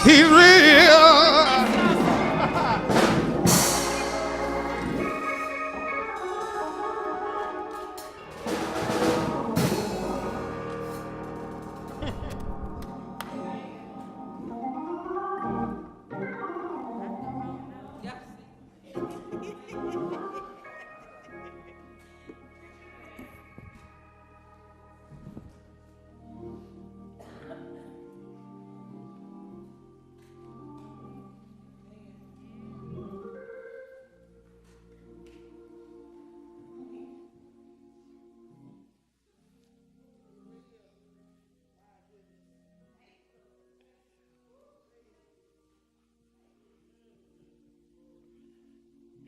He's real.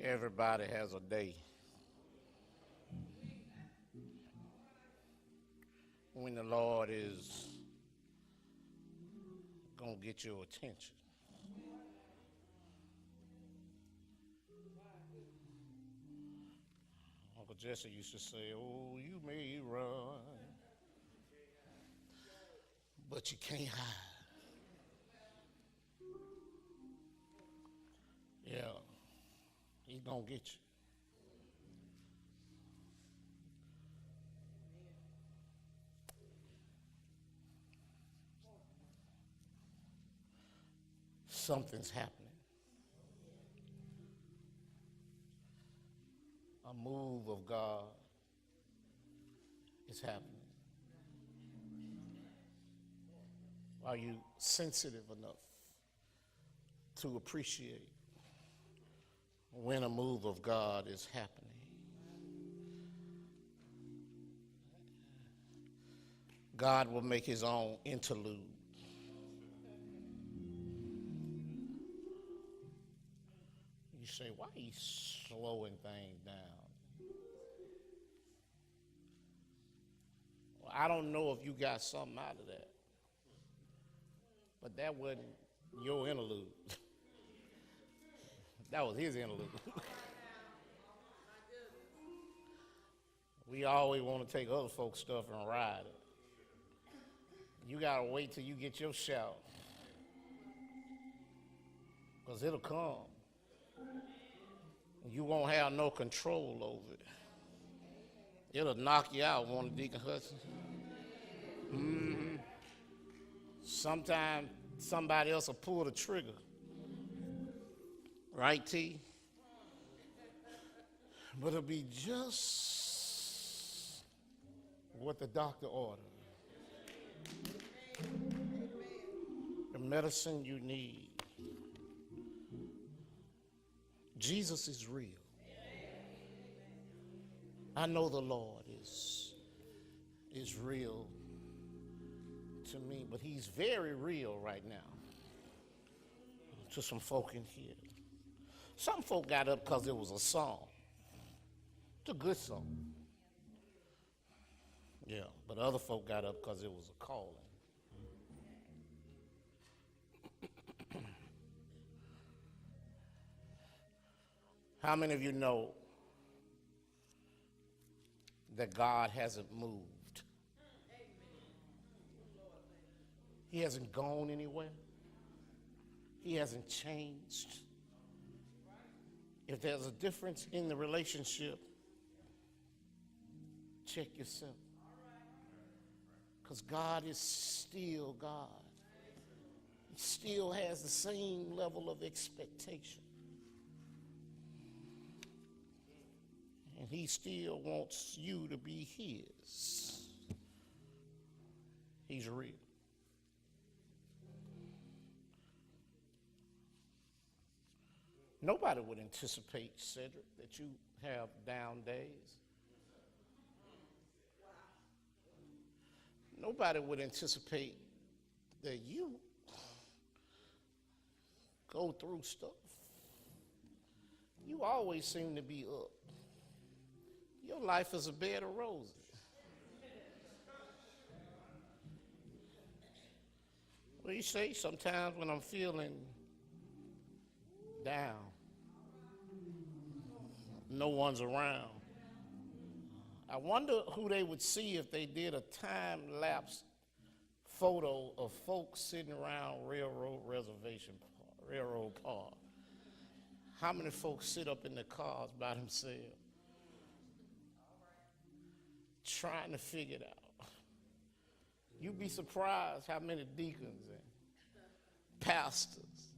Everybody has a day when the Lord is going to get your attention. Uncle Jesse used to say, oh, you may run, but you can't hide. Yeah, he's going to get you. Something's happening. A move of God is happening. Are you sensitive enough to appreciate when a move of God is happening? God will make his own interlude. You say, why are you slowing things down? Well, I don't know if you got something out of that, but that wasn't your interlude. That was his interlude. We always want to take other folks' stuff and ride it. You got to wait till you get your shout, because it'll come. You won't have no control over it. It'll knock you out, one of Deacon Hudson. Mm-hmm. Sometimes somebody else will pull the trigger. Right, T? But it'll be just what the doctor ordered. The medicine you need. Jesus is real. I know the Lord is real to me, but he's very real right now to some folk in here. Some folk got up because it was a song. It's a good song. Yeah, but other folk got up because it was a calling. How many of you know that God hasn't moved? He hasn't gone anywhere. He hasn't changed. If there's a difference in the relationship, check yourself. Because God is still God. He still has the same level of expectation. And he still wants you to be his. He's real. Nobody would anticipate, Cedric, that you have down days. Nobody would anticipate that you go through stuff. You always seem to be up. Your life is a bed of roses. Well, you say sometimes when I'm feeling down, no one's around. I wonder who they would see if they did a time-lapse photo of folks sitting around Railroad Park. How many folks sit up in the cars by themselves trying to figure it out? You'd be surprised how many deacons and pastors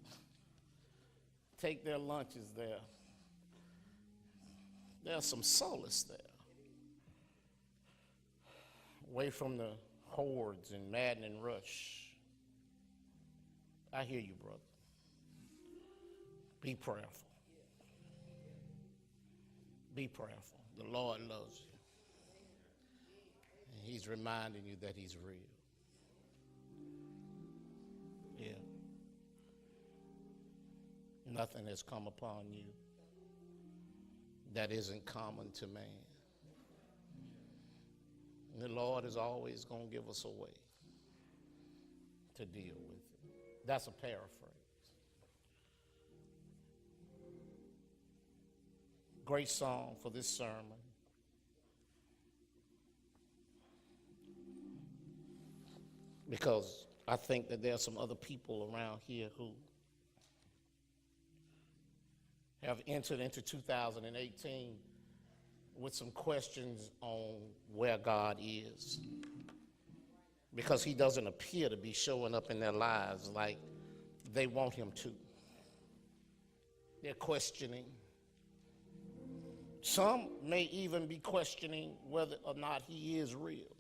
take their lunches there. There's some solace there, away from the hordes and maddening rush. I hear you, brother. Be prayerful. Be prayerful. The Lord loves you. And he's reminding you that he's real. Yeah. Nothing has come upon you that isn't common to man. And the Lord is always going to give us a way to deal with it. That's a paraphrase. Great song for this sermon. Because I think that there are some other people around here who have entered into 2018 with some questions on where God is, because he doesn't appear to be showing up in their lives like they want him to. They're questioning. Some may even be questioning whether or not he is real.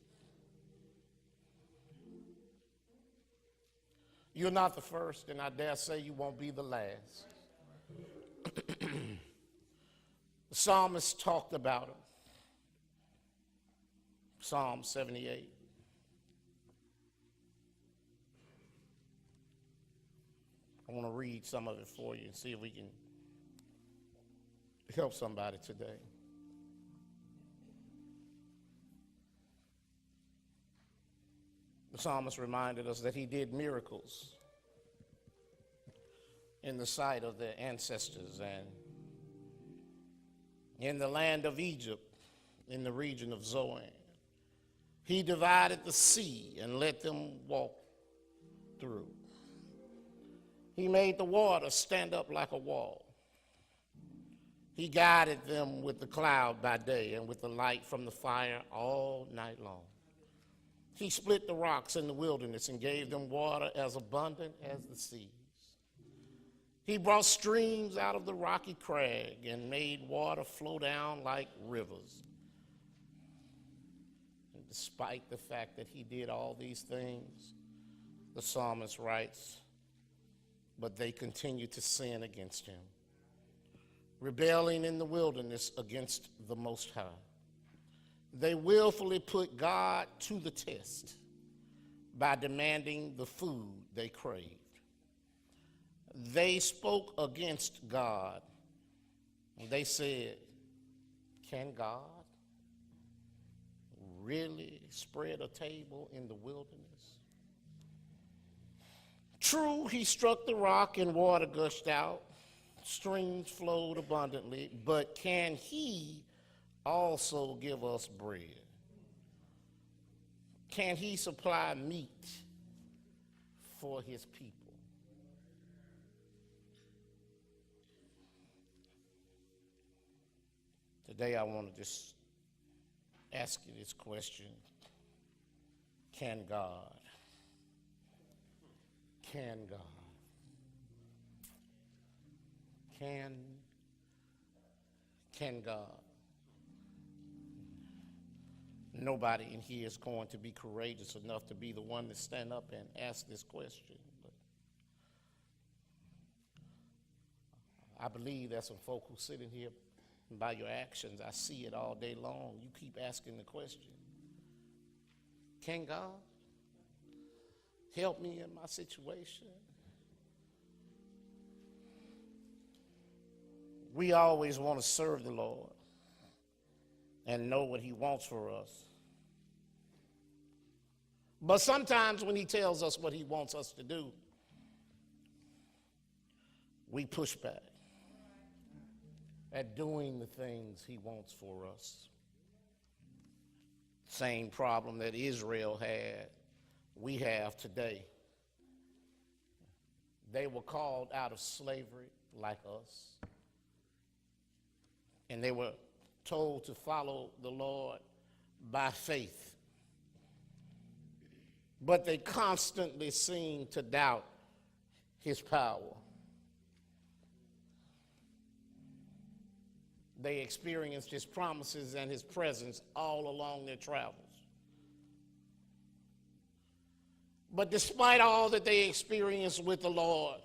You're not the first, and I dare say you won't be the last. The psalmist talked about him. Psalm 78. I want to read some of it for you and see if we can help somebody today. The psalmist reminded us that he did miracles in the sight of their ancestors and in the land of Egypt, in the region of Zoan. He divided the sea and let them walk through. He made the water stand up like a wall. He guided them with the cloud by day and with the light from the fire all night long. He split the rocks in the wilderness and gave them water as abundant as the seas. He brought streams out of the rocky crag and made water flow down like rivers. And despite the fact that he did all these things, the psalmist writes, but they continued to sin against him, rebelling in the wilderness against the Most High. They willfully put God to the test by demanding the food they craved. They spoke against God. They said, can God really spread a table in the wilderness? True, he struck the rock and water gushed out. Streams flowed abundantly, but can he also give us bread? Can he supply meat for his people? Today I want to just ask you this question. Can God? Can God? Can God? Nobody in here is going to be courageous enough to be the one to stand up and ask this question. But I believe there's some folk who sit in here, and by your actions, I see it all day long. You keep asking the question, can God help me in my situation? We always want to serve the Lord and know what he wants for us. But sometimes when he tells us what he wants us to do, we push back at doing the things he wants for us. Same problem that Israel had we have today. They were called out of slavery like us, and they were told to follow the Lord by faith. But they constantly seemed to doubt his power. They experienced his promises and his presence all along their travels. But despite all that they experienced with the Lord,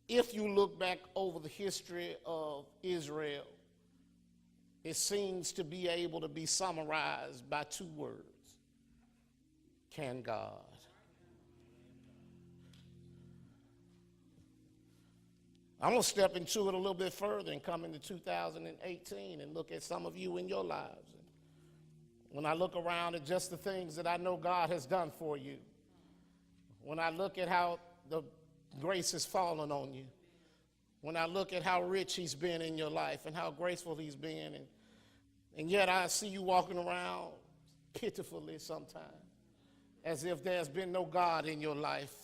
if you look back over the history of Israel, it seems to be able to be summarized by two words: can God? I'm going to step into it a little bit further and come into 2018 and look at some of you in your lives. When I look around at just the things that I know God has done for you, when I look at how the grace has fallen on you, when I look at how rich he's been in your life and how graceful he's been, and yet I see you walking around pitifully sometimes, as if there's been no God in your life,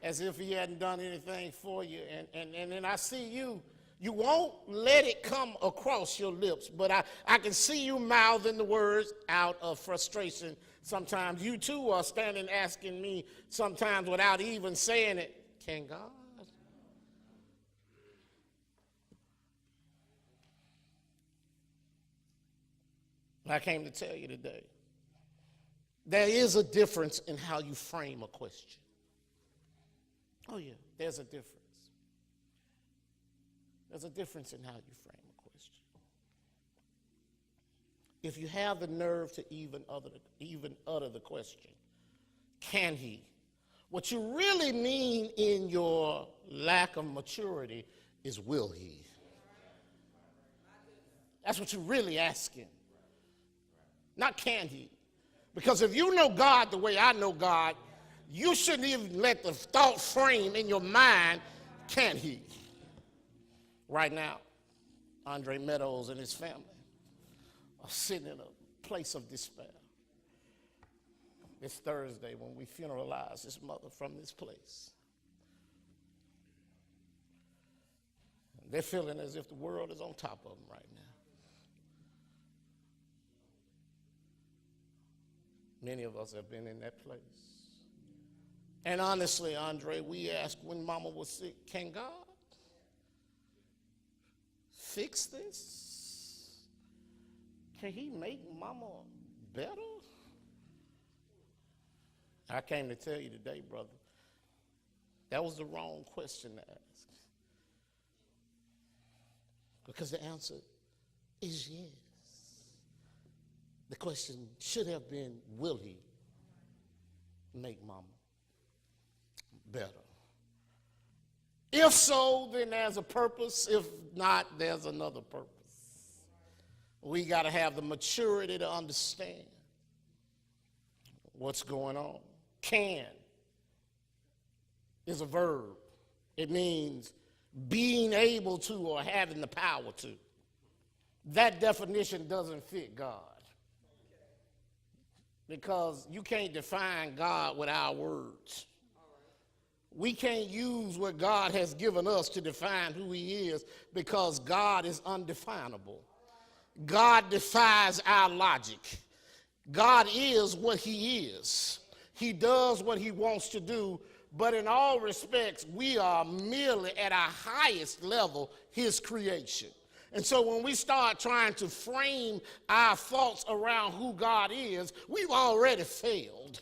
as if he hadn't done anything for you. And then I see you won't let it come across your lips, but I can see you mouthing the words out of frustration. Sometimes you too are standing asking me, sometimes without even saying it, can God? I came to tell you today, there is a difference in how you frame a question. Oh yeah, there's a difference. There's a difference in how you frame a question. If you have the nerve to even utter the question, can he? What you really mean in your lack of maturity is, will he? That's what you're really asking. Not can he. Because if you know God the way I know God, you shouldn't even let the thought frame in your mind, can he? Right now, Andre Meadows and his family are sitting in a place of despair. This Thursday, when we funeralize his mother from this place, they're feeling as if the world is on top of them right now. Many of us have been in that place. And honestly, Andre, we asked when Mama was sick, can God fix this? Can he make Mama better? I came to tell you today, brother, that was the wrong question to ask. Because the answer is yes. The question should have been, will he make Mama better? If so, then there's a purpose. If not, there's another purpose. We got to have the maturity to understand what's going on. Can is a verb. It means being able to or having the power to. That definition doesn't fit God. Because you can't define God with our words. We can't use what God has given us to define who he is, because God is undefinable. God defies our logic. God is what he is. He does what he wants to do, but in all respects, we are merely at our highest level his creation. And so when we start trying to frame our thoughts around who God is, we've already failed.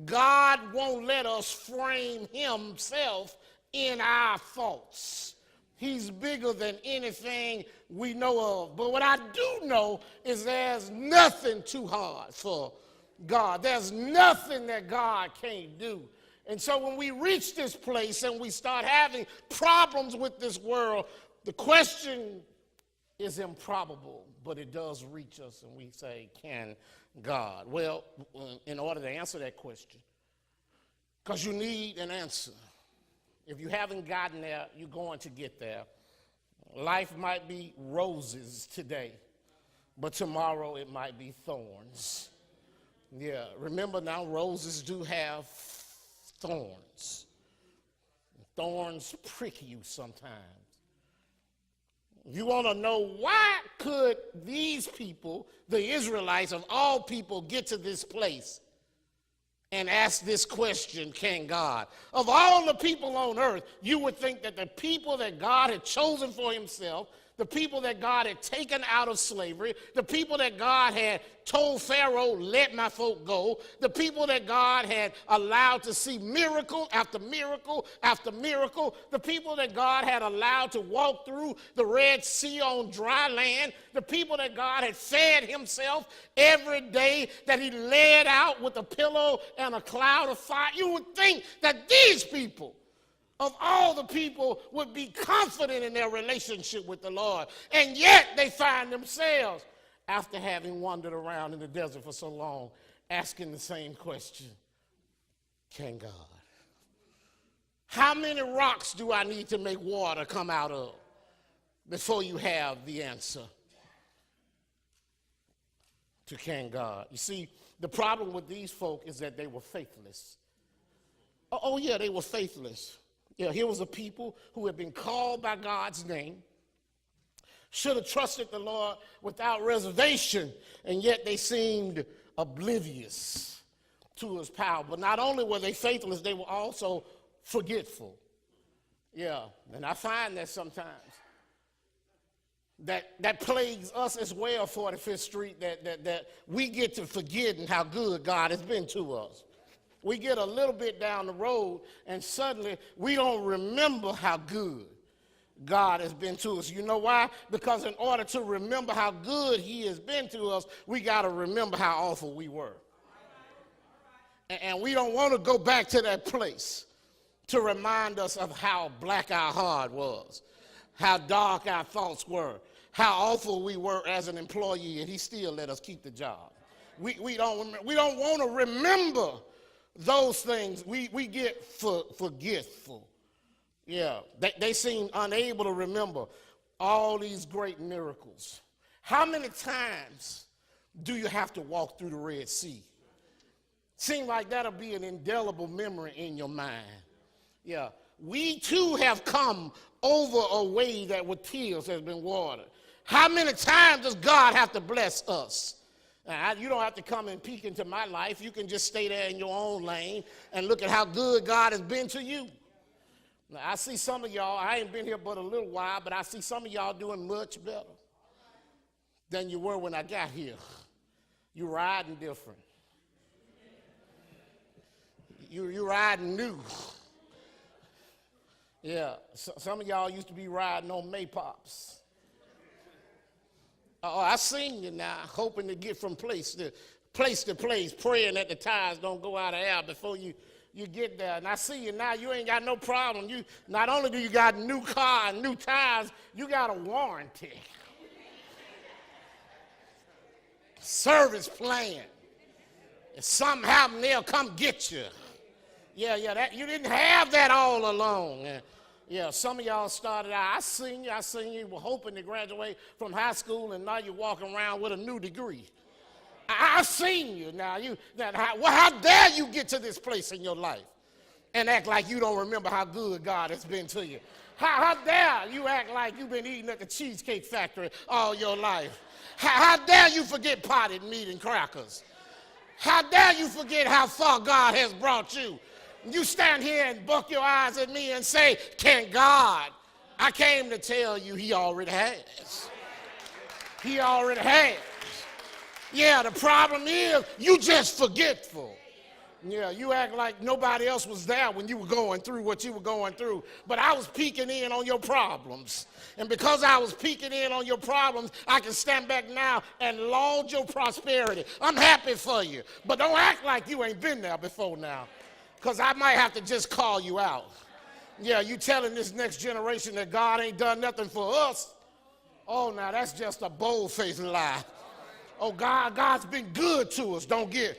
God won't let us frame himself in our thoughts. He's bigger than anything we know of. But what I do know is there's nothing too hard for God. There's nothing that God can't do. And so when we reach this place and we start having problems with this world, the question is improbable, but it does reach us, and we say, can God? Well, in order to answer that question, because you need an answer. If you haven't gotten there, you're going to get there. Life might be roses today, but tomorrow it might be thorns. Yeah, remember now, roses do have thorns. Thorns prick you sometimes. You want to know why could these people, the Israelites of all people, get to this place and ask this question, can God? Of all the people on earth, you would think that the people that God had chosen for himself, the people that God had taken out of slavery, the people that God had told Pharaoh, let my folk go, the people that God had allowed to see miracle after miracle after miracle, the people that God had allowed to walk through the Red Sea on dry land, the people that God had fed himself every day, that he led out with a pillow and a cloud of fire. You would think that these people, of all the people, would be confident in their relationship with the Lord. And yet they find themselves, after having wandered around in the desert for so long, asking the same question, can God? How many rocks do I need to make water come out of before you have the answer to can God? You see, the problem with these folk is that they were faithless. Oh yeah, they were faithless. Yeah, here was a people who had been called by God's name, should have trusted the Lord without reservation, and yet they seemed oblivious to his power. But not only were they faithless, they were also forgetful. Yeah, and I find that sometimes that plagues us as well, 45th Street, that we get to forgetting how good God has been to us. We get a little bit down the road, and suddenly we don't remember how good God has been to us. You know why? Because in order to remember how good he has been to us, we got to remember how awful we were. And we don't want to go back to that place to remind us of how black our heart was, how dark our thoughts were, how awful we were as an employee, and he still let us keep the job. We don't want to remember those things. We get forgetful. Yeah, they seem unable to remember all these great miracles. How many times do you have to walk through the Red Sea? Seems like that'll be an indelible memory in your mind. Yeah, we too have come over a way that with tears has been watered. How many times does God have to bless us? You don't have to come and peek into my life. You can just stay there in your own lane and look at how good God has been to you. Now, I see some of y'all, I ain't been here but a little while, but I see some of y'all doing much better than you were when I got here. You're riding different. You're riding new. Yeah, some of y'all used to be riding on Maypops. Oh, I seen you now, hoping to get from place to place, praying that the tires don't go out of air before you get there. And I see you now, you ain't got no problem. You not only do you got a new car and new tires, you got a warranty. Service plan. If something happened, they'll come get you. Yeah, that you didn't have that all along. Yeah, some of y'all started out, I seen you were hoping to graduate from high school, and now you're walking around with a new degree. I seen you now. How dare you get to this place in your life and act like you don't remember how good God has been to you? How dare you act like you've been eating at the Cheesecake Factory all your life? How dare you forget potted meat and crackers? How dare you forget how far God has brought you? You stand here and buck your eyes at me and say, can God? I came to tell you he already has. He already has. Yeah, the problem is you just forgetful. Yeah, you act like nobody else was there when you were going through what you were going through. But I was peeking in on your problems. And because I was peeking in on your problems, I can stand back now and laud your prosperity. I'm happy for you. But don't act like you ain't been there before now, because I might have to just call you out. Yeah, you telling this next generation that God ain't done nothing for us. Oh, now that's just a bold-faced lie. Oh, God's been good to us. Don't get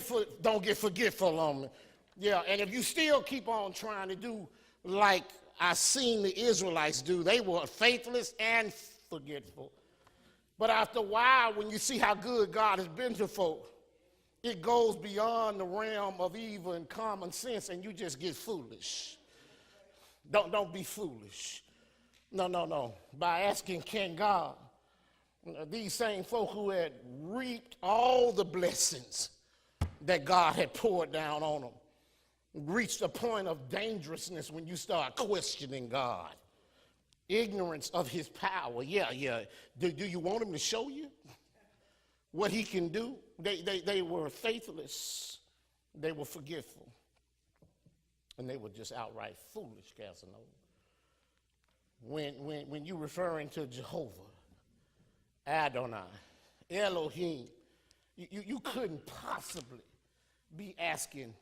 forgetful on me. Yeah, and if you still keep on trying to do like I seen the Israelites do, they were faithless and forgetful. But after a while, when you see how good God has been to folk, it goes beyond the realm of evil and common sense, and you just get foolish. Don't be foolish. No. By asking, can God, these same folk who had reaped all the blessings that God had poured down on them, reached a point of dangerousness when you start questioning God. Ignorance of his power. Yeah. Do you want him to show you what he can do? They were faithless. They were forgetful. And they were just outright foolish, Casanova. When you're referring to Jehovah, Adonai, Elohim, you couldn't possibly be asking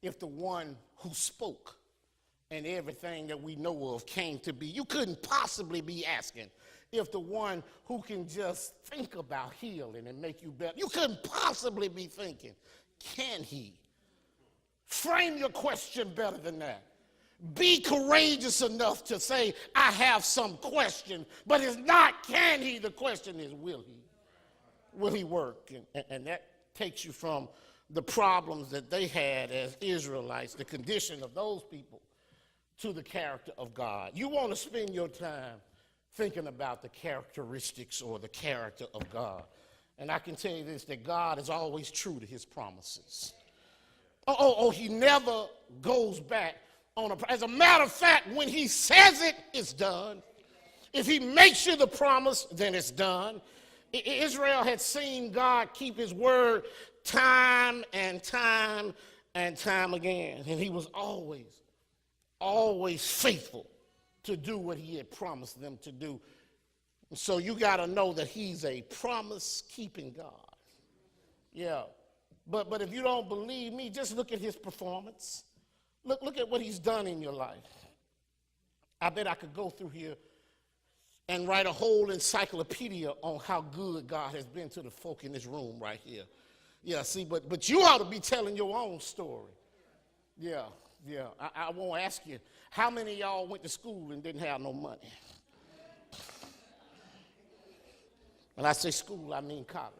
if the one who spoke and everything that we know of came to be. You couldn't possibly be asking if the one who can just think about healing and make you better. You couldn't possibly be thinking, can he? Frame your question better than that. Be courageous enough to say, I have some question, but it's not can he, the question is will he? Will he work? And that takes you from the problems that they had as Israelites, the condition of those people, to the character of God. You want to spend your time thinking about the characteristics or the character of God. And I can tell you this, that God is always true to his promises. He never goes back on a, as a matter of fact, when he says it, it's done. If he makes you the promise, then it's done. Israel had seen God keep his word time and time and time again. And he was always faithful to do what he had promised them to do. So you got to know that he's a promise-keeping God. Yeah. But if you don't believe me, just look at his performance. Look at what he's done in your life. I bet I could go through here and write a whole encyclopedia on how good God has been to the folk in this room right here. Yeah, see, but you ought to be telling your own story. Yeah. I won't ask you, how many of y'all went to school and didn't have no money? When I say school, I mean college.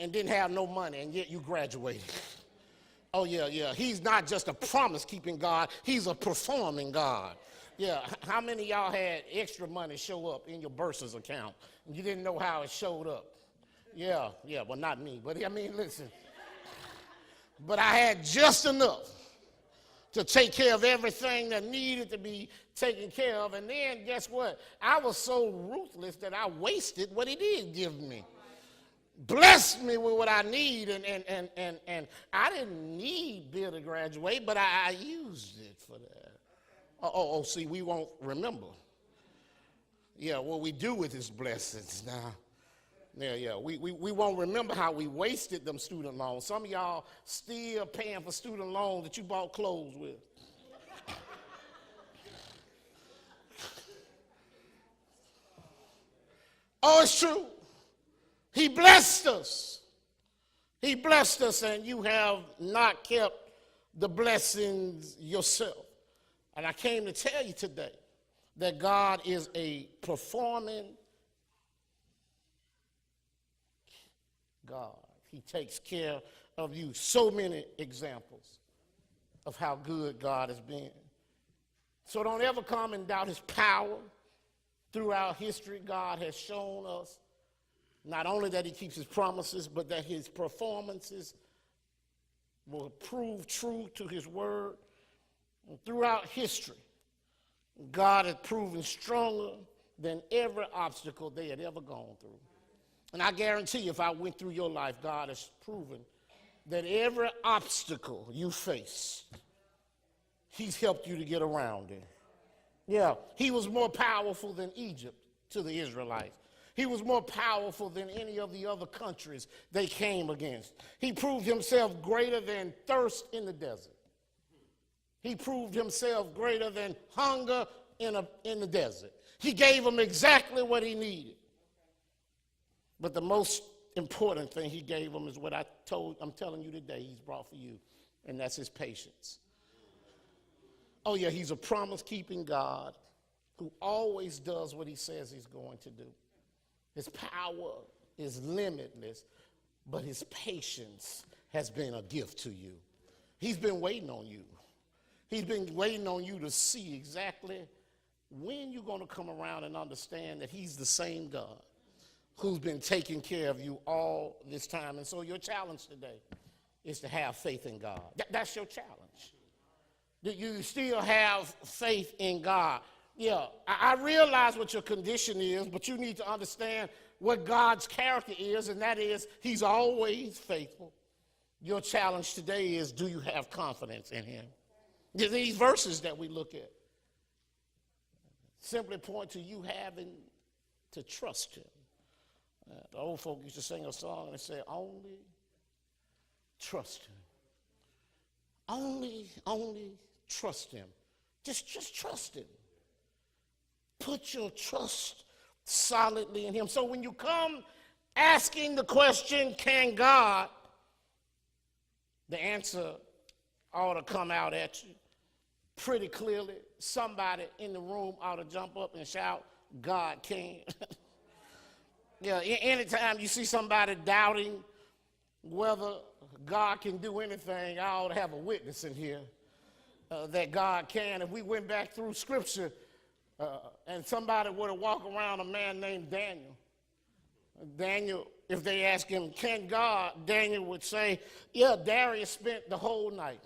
And didn't have no money, and yet you graduated. Oh, yeah. He's not just a promise-keeping God. He's a performing God. Yeah, how many of y'all had extra money show up in your bursar's account, and you didn't know how it showed up? Yeah, well, not me. But, I mean, listen. But I had just enough to take care of everything that needed to be taken care of. And then, guess what? I was so ruthless that I wasted what he did give me. Blessed me with what I need, and I didn't need Bill to graduate, but I used it for that. See, we won't remember. Yeah, what we do with his blessings now. Yeah, we won't remember how we wasted them student loans. Some of y'all still paying for student loans that you bought clothes with. It's true. He blessed us. He blessed us, and you have not kept the blessings yourself. And I came to tell you today that God is a performing God. He takes care of you. So many examples of how good God has been. So don't ever come and doubt his power. Throughout history, God has shown us not only that he keeps his promises, but that his performances will prove true to his word. And throughout history, God has proven stronger than every obstacle they had ever gone through. And I guarantee you, if I went through your life, God has proven that every obstacle you face, he's helped you to get around it. Yeah, he was more powerful than Egypt to the Israelites. He was more powerful than any of the other countries they came against. He proved himself greater than thirst in the desert. He proved himself greater than hunger in the desert. He gave them exactly what he needed. But the most important thing he gave them is what I'm telling you today he's brought for you, and that's his patience. Oh, yeah, he's a promise-keeping God who always does what he says he's going to do. His power is limitless, but his patience has been a gift to you. He's been waiting on you. He's been waiting on you to see exactly when you're going to come around and understand that he's the same God who's been taking care of you all this time. And so your challenge today is to have faith in God. That's your challenge. Do you still have faith in God? Yeah, I realize what your condition is, but you need to understand what God's character is, and that is he's always faithful. Your challenge today is, do you have confidence in him? These verses that we look at simply point to you having to trust him. The old folk used to sing a song and they say, only trust him. Only trust him. Just trust him. Put your trust solidly in him. So when you come asking the question, can God, the answer ought to come out at you pretty clearly. Somebody in the room ought to jump up and shout, God can. Yeah, anytime you see somebody doubting whether God can do anything, I ought to have a witness in here that God can. If we went back through Scripture and somebody were to walk around a man named Daniel, if they ask him, can God, Daniel would say, yeah, Darius spent the whole night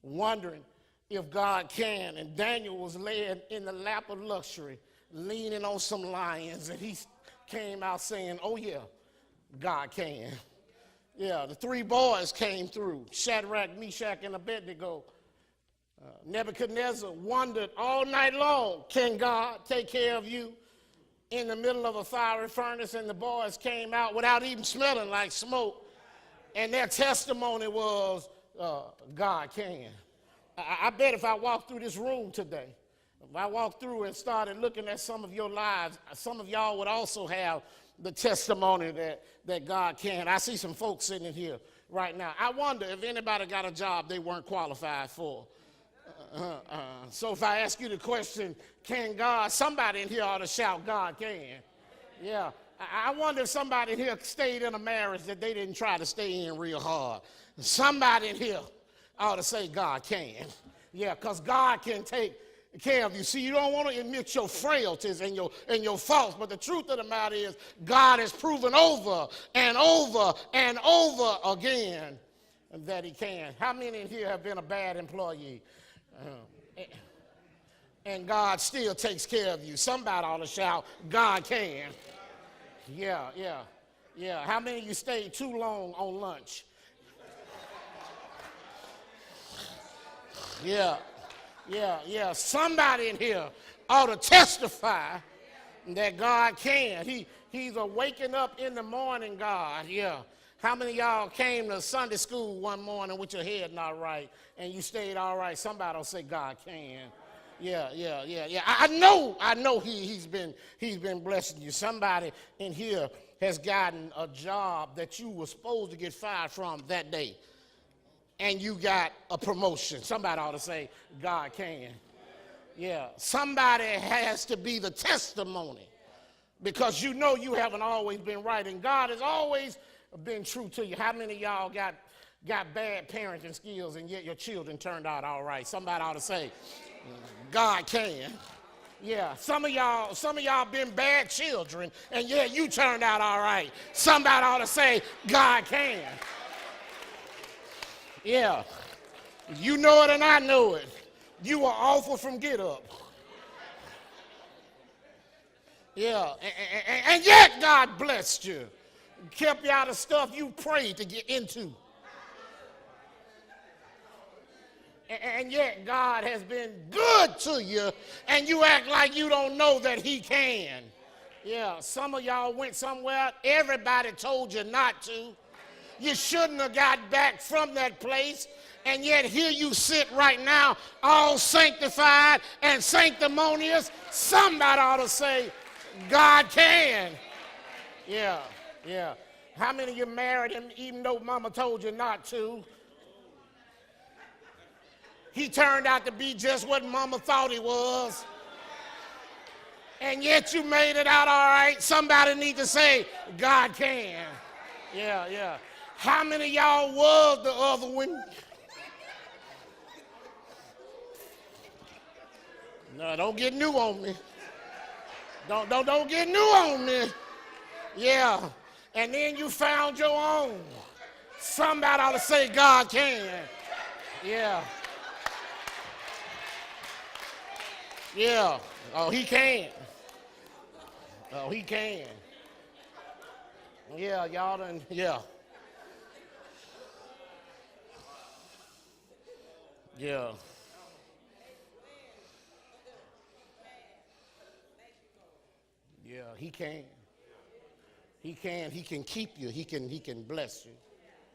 wondering if God can. And Daniel was led in the lap of luxury, leaning on some lions, and he came out saying, oh yeah, God can. Yeah, the three boys came through, Shadrach, Meshach, and Abednego. Nebuchadnezzar wondered all night long, can God take care of you in the middle of a fiery furnace? And the boys came out without even smelling like smoke. And their testimony was, God can. I bet if I walked through this room today, if I walked through and started looking at some of your lives, some of y'all would also have the testimony that God can. I see some folks sitting in here right now. I wonder if anybody got a job they weren't qualified for. So if I ask you the question, can God, somebody in here ought to shout, God can. Yeah. I wonder if somebody in here stayed in a marriage that they didn't try to stay in real hard. Somebody in here ought to say, God can. Yeah, because God can take care of you. See, you don't want to admit your frailties and your faults, but the truth of the matter is God has proven over and over and over again that he can. How many in here have been a bad employee? And God still takes care of you. Somebody ought to shout, God can. Yeah. How many of you stayed too long on lunch? Yeah. Somebody in here ought to testify that God can. He's a waking up in the morning God. Yeah. How many of y'all came to Sunday school one morning with your head not right and you stayed all right? Somebody will say God can. Yeah. I know he's been blessing you. Somebody in here has gotten a job that you were supposed to get fired from that day, and you got a promotion. Somebody ought to say, God can. Yeah, somebody has to be the testimony, because you know you haven't always been right, and God has always been true to you. How many of y'all got bad parenting skills, and yet your children turned out all right? Somebody ought to say, God can. Yeah, some of y'all been bad children, and yet you turned out all right. Somebody ought to say, God can. Yeah, you know it and I know it. You were awful from get up. Yeah, and yet God blessed you. Kept you out of stuff you prayed to get into. And yet God has been good to you, and you act like you don't know that he can. Yeah, some of y'all went somewhere, everybody told you not to. You shouldn't have got back from that place, and yet here you sit right now, all sanctified and sanctimonious. Somebody ought to say, God can. Yeah. How many of you married him even though mama told you not to? He turned out to be just what mama thought he was. And yet you made it out all right. Somebody need to say, God can. Yeah, yeah. How many of y'all was the other one? No, don't get new on me. Don't get new on me. Yeah. And then you found your own. Somebody ought to say God can. Yeah. Yeah. Oh, he can. Oh, he can. Yeah, y'all done, yeah. Yeah. Yeah, he can. He can. He can keep you. He can bless you.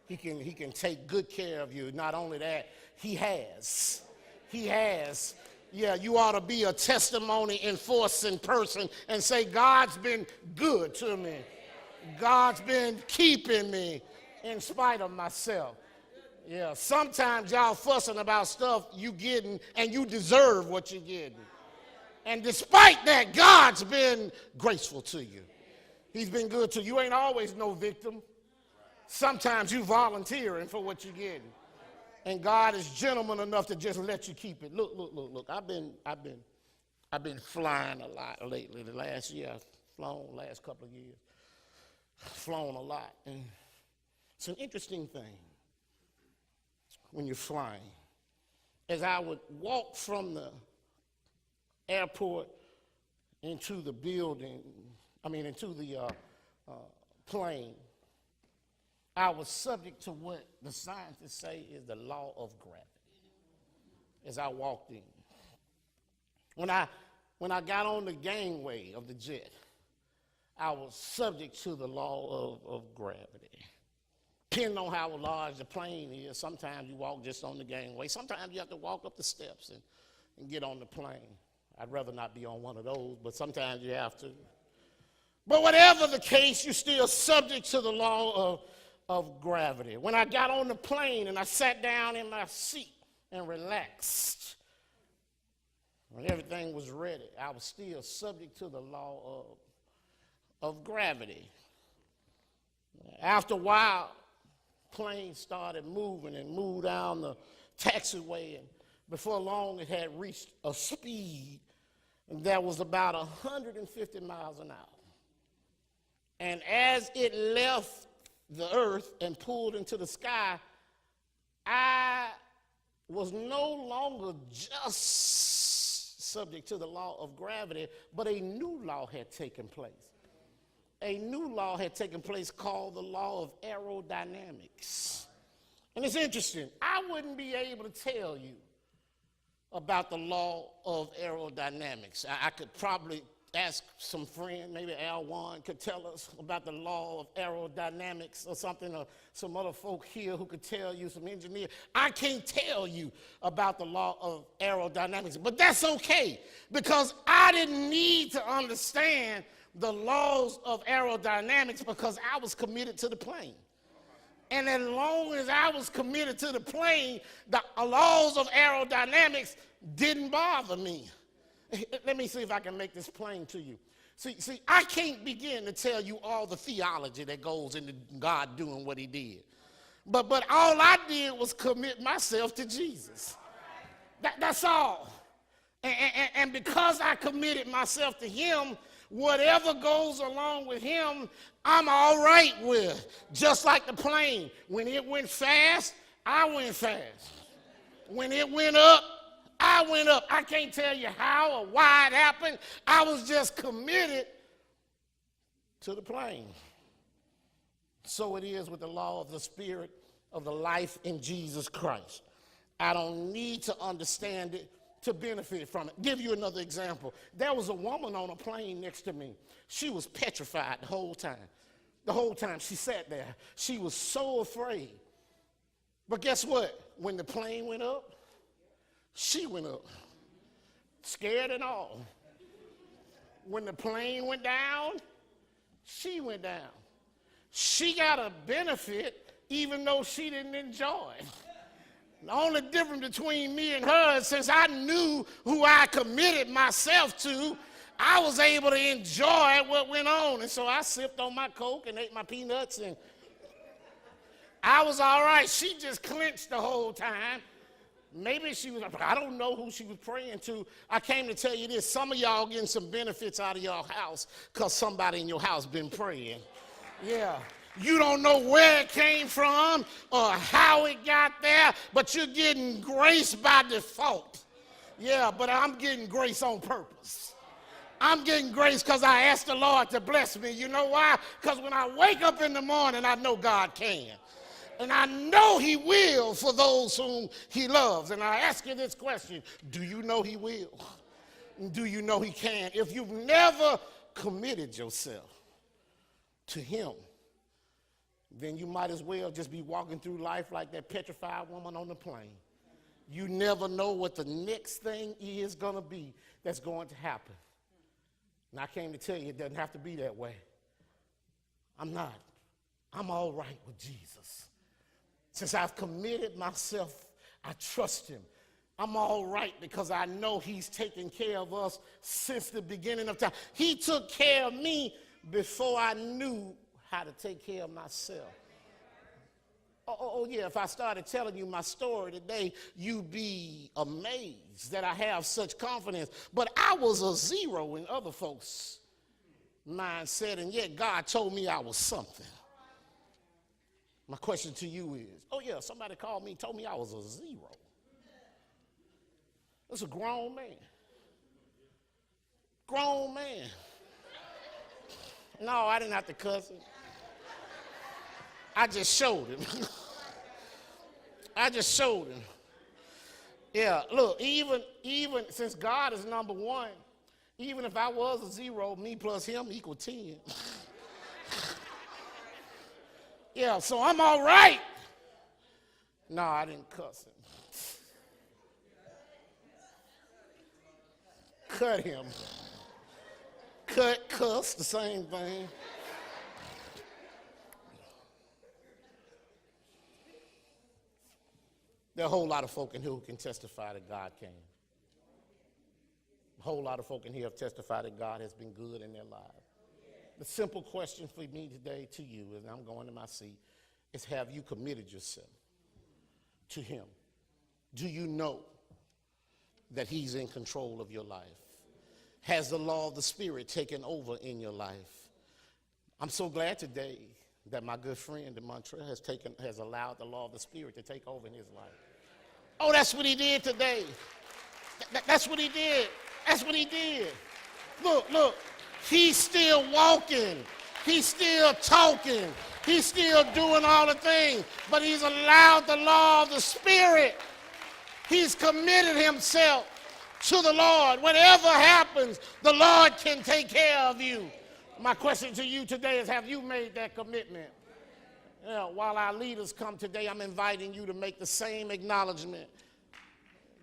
He can take good care of you. Not only that, he has. He has. Yeah, you ought to be a testimony enforcing person and say, God's been good to me. God's been keeping me in spite of myself. Yeah, sometimes y'all fussing about stuff you getting and you deserve what you're getting. And despite that, God's been graceful to you. He's been good to you. You ain't always no victim. Sometimes you volunteering for what you're getting. And God is gentleman enough to just let you keep it. Look. I've been flying a lot lately. The last year I've flown, last couple of years. Flown a lot. And it's an interesting thing when you're flying. As I would walk from the airport into the building, into the plane, I was subject to what the scientists say is the law of gravity as I walked in. When I got on the gangway of the jet, I was subject to the law of gravity. Depending on how large the plane is, sometimes you walk just on the gangway. Sometimes you have to walk up the steps and get on the plane. I'd rather not be on one of those, but sometimes you have to. But whatever the case, you're still subject to the law of gravity. When I got on the plane and I sat down in my seat and relaxed, when everything was ready, I was still subject to the law of gravity. After a while, plane started moving and moved down the taxiway, and before long it had reached a speed that was about 150 miles an hour. And as it left the earth and pulled into the sky, I was no longer just subject to the law of gravity, but a new law had taken place. A new law had taken place called the law of aerodynamics. And it's interesting. I wouldn't be able to tell you about the law of aerodynamics. I could probably ask some friend, maybe Al1 could tell us about the law of aerodynamics or something, or some other folk here who could tell you, some engineer. I can't tell you about the law of aerodynamics, but that's okay, because I didn't need to understand the laws of aerodynamics because I was committed to the plane. And as long as I was committed to the plane, the laws of aerodynamics didn't bother me. Let me see if I can make this plain to you. See, I can't begin to tell you all the theology that goes into God doing what he did. But all I did was commit myself to Jesus. That's all. And because I committed myself to him, whatever goes along with him, I'm all right with. Just like the plane. When it went fast, I went fast. When it went up, I went up. I can't tell you how or why it happened. I was just committed to the plane. So it is with the law of the Spirit of the life in Jesus Christ. I don't need to understand it to benefit from it. Give you another example. There was a woman on a plane next to me. She was petrified the whole time. The whole time she sat there. She was so afraid. But guess what? When the plane went up, she went up, scared and all. When the plane went down, she went down. She got a benefit even though she didn't enjoy it. The only difference between me and her is since I knew who I committed myself to, I was able to enjoy what went on. And so I sipped on my Coke and ate my peanuts and I was all right. She just clenched the whole time. Maybe she was, I don't know who she was praying to. I came to tell you this. Some of y'all getting some benefits out of your house because somebody in your house been praying. Yeah. You don't know where it came from or how it got there, but you're getting grace by default. Yeah, but I'm getting grace on purpose. I'm getting grace because I asked the Lord to bless me. You know why? Because when I wake up in the morning, I know God can. And I know he will for those whom he loves. And I ask you this question, do you know he will? Do you know he can? If you've never committed yourself to him, then you might as well just be walking through life like that petrified woman on the plane. You never know what the next thing is going to be that's going to happen. And I came to tell you it doesn't have to be that way. I'm not. I'm all right with Jesus. Since I've committed myself, I trust him. I'm all right because I know he's taken care of us since the beginning of time. He took care of me before I knew how to take care of myself. Oh, yeah, if I started telling you my story today, you'd be amazed that I have such confidence. But I was a zero in other folks' mindset, and yet God told me I was something. My question to you is, oh yeah, somebody called me, told me I was a zero. That's a grown man. Grown man. No, I didn't have to cuss him. I just showed him. I just showed him. Yeah, look, even since God is number one, even if I was a zero, me plus him equal 10. Yeah, so I'm all right. No, I didn't cuss him. Cut him. Cut, cuss, the same thing. There are a whole lot of folk in here who can testify that God can. A whole lot of folk in here have testified that God has been good in their lives. The simple question for me today to you, and I'm going to my seat, is have you committed yourself to him? Do you know that he's in control of your life? Has the law of the Spirit taken over in your life? I'm so glad today that my good friend in Montreal has allowed the law of the Spirit to take over in his life. Oh, that's what he did today. That's what he did. That's what he did. Look, he's still walking. He's still talking. He's still doing all the things, but he's allowed the law of the Spirit. He's committed himself to the Lord. Whatever happens, the Lord can take care of you. My question to you today is, have you made that commitment? Yeah, while our leaders come today, I'm inviting you to make the same acknowledgement.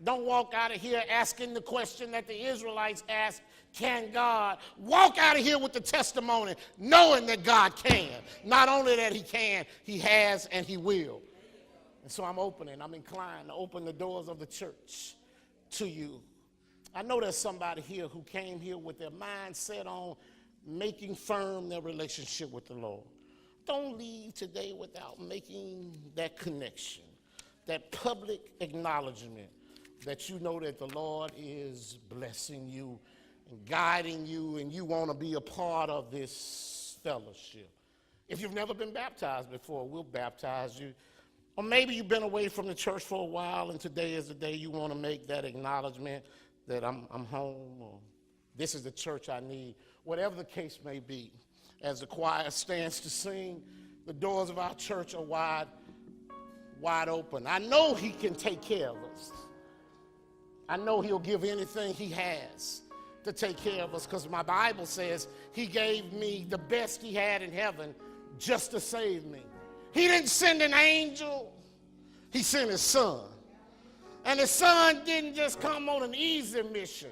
Don't walk out of here asking the question that the Israelites asked, can God? Walk out of here with the testimony, knowing that God can. Not only that he can, he has and he will. And so I'm inclined to open the doors of the church to you. I know there's somebody here who came here with their mind set on making firm their relationship with the Lord. Don't leave today without making that connection, that public acknowledgement that you know that the Lord is blessing you and guiding you, and you want to be a part of this fellowship. If you've never been baptized before, we'll baptize you. Or maybe you've been away from the church for a while, and today is the day you want to make that acknowledgement that I'm home, or this is the church I need. Whatever the case may be, as the choir stands to sing, the doors of our church are wide open. I know he can take care of us. I know he'll give anything he has to take care of us, because my Bible says he gave me the best he had in heaven just to save me. He didn't send an angel. He sent his son. And his son didn't just come on an easy mission.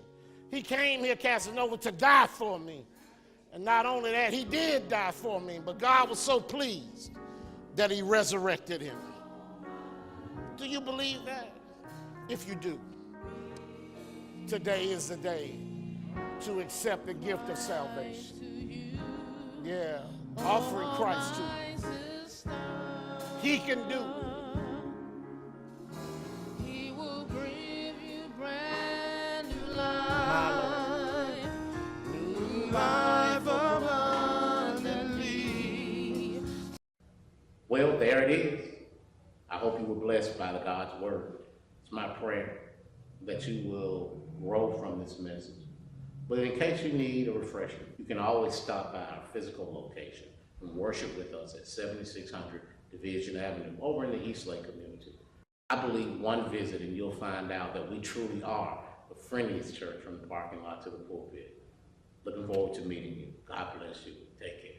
He came here, Casanova, to die for me. And not only that, he did die for me, but God was so pleased that he resurrected him. Do you believe that? If you do, today is the day to accept the gift of salvation. Yeah, offering Christ to you. he can do. He will bring you brand new life, new life abundantly. Well, there it is. I hope you were blessed by God's word. It's my prayer that you will grow from this message. But in case you need a refresher, you can always stop by our physical location and worship with us at 7600 Division Avenue over in the East Lake community. I believe one visit and you'll find out that we truly are the friendliest church from the parking lot to the pulpit. Looking forward to meeting you. God bless you. Take care.